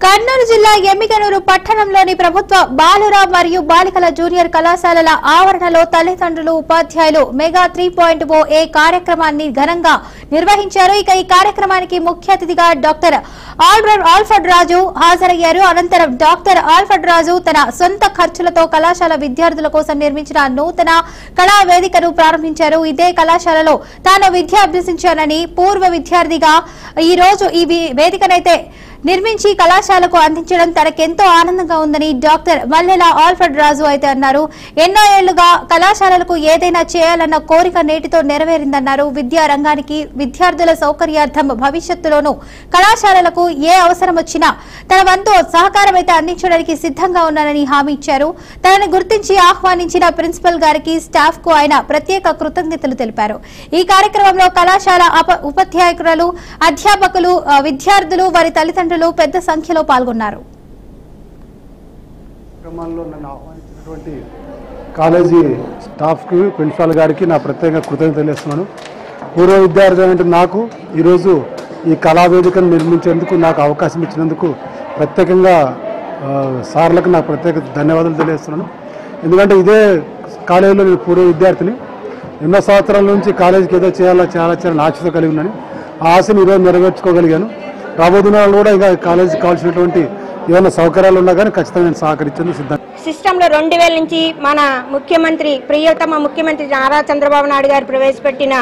కర్నూలు జిల్లా ఎమ్మిగనూరు పట్టణంలోని ప్రభుత్వ బాలుర మరియు బాలికల జూనియర్ కళాశాలల ఆవరణలో తల్లిదండ్రులు ఉపాధ్యాయులు మెగా 3.0 ఏ కార్యక్రమాన్ని ఘనంగా నిర్వహించారు. ఇక ఈ కార్యక్రమానికి ముఖ్య అతిథిగా డాక్టర్ ఆల్ఫర్డ్ రాజు హాజరయ్యారు. అనంతరం డాక్టర్ ఆల్ఫర్డ్ రాజు తన సొంత ఖర్చులతో కళాశాల విద్యార్థుల కోసం నిర్మించిన నూతన కళా వేదికను ప్రారంభించారు. ఇదే కళాశాలలో తాను విద్య అభ్యసించానని పూర్వ విద్యార్థిగా ఈ రోజు ఈ వేదికనైతే నిర్మించి కళాశాలకు అందించడం తనకెంతో ఆనందంగా ఉందని డాక్టర్ మల్లెల ఆల్ఫర్డ్ రాజు అయితే అన్నారు. ఎన్నో ఏళ్లుగా కళాశాలలకు ఏదైనా చేయాలన్న కోరిక నేటితో నెరవేరిందన్నారు. విద్యా రంగానికి విద్యార్థుల సౌకర్యార్థం భవిష్యత్తులోనూ కళాశాలలకు ఏ అవసరం వచ్చినా తన వంతు సహకారం అయితే అందించడానికి సిద్ధంగా ఉన్నానని హామీ ఇచ్చారు. తనని గుర్తించి ఆహ్వానించిన ప్రిన్సిపల్ గారికి స్టాఫ్ కు ఆయన ప్రత్యేక కృతజ్ఞతలు తెలిపారు. ఈ కార్యక్రమంలో కళాశాల ఉపాధ్యాయులు, అధ్యాపకులు, విద్యార్థులు, వారి తల్లిదండ్రులు పెద్ద సంఖ్యలో పాల్గొన్నారు. కాలేజీ స్టాఫ్ కి, ప్రిన్సిపాల్ గారికి నా ప్రత్యేక కృతజ్ఞతలు తెలియజేస్తున్నాను. పూర్వ విద్యార్థి అంటే నాకు ఈరోజు ఈ కళావేదికను నిర్మించేందుకు నాకు అవకాశం ఇచ్చినందుకు ప్రత్యేకంగా సార్లకు నాకు ప్రత్యేక ధన్యవాదాలు తెలియజేస్తున్నాను. ఎందుకంటే ఇదే కాలేజీలో నేను పూర్వ విద్యార్థిని. ఎన్నో సంవత్సరాల నుంచి కాలేజీకి ఏదో చేయాలని ఆశతో కలిగి ఉన్నాను. ఆ ఆశను ఈరోజు నెరవేర్చుకోగలిగాను. రాబోయే దినాల్లో కూడా ఇంకా కాలేజీకి కావాల్సినటువంటి ఏమైనా సౌకర్యాలు ఉన్నా కానీ ఖచ్చితంగా నేను సహకరించేందుకు సిద్ధం. సిస్టంలో 2000 నుంచి మన ప్రియతమ ముఖ్యమంత్రి నారా చంద్రబాబు నాయుడు గారు ప్రవేశపెట్టిన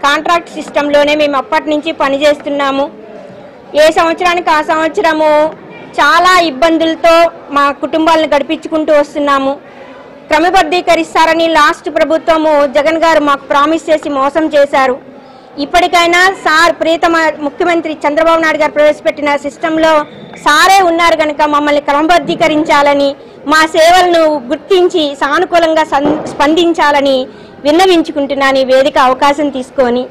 కాంట్రాక్ట్ సిస్టంలోనే మేము అప్పటి నుంచి పనిచేస్తున్నాము. ఏ సంవత్సరానికి ఆ సంవత్సరము చాలా ఇబ్బందులతో మా కుటుంబాలను గడిపించుకుంటూ వస్తున్నాము. క్రమబద్ధీకరిస్తారని లాస్ట్ ప్రభుత్వము జగన్ గారు మాకు ప్రామిస్ చేసి మోసం చేశారు. ఇప్పటికైనా సార్ ప్రియతమ ముఖ్యమంత్రి చంద్రబాబు నాయుడు గారు ప్రవేశపెట్టిన సిస్టంలో సారే ఉన్నారు కనుక మమ్మల్ని క్రమబద్ధీకరించాలని, మా సేవలను గుర్తించి సానుకూలంగా స్పందించాలని విన్నవించుకుంటున్నాను ఈ వేదిక అవకాశం తీసుకొని.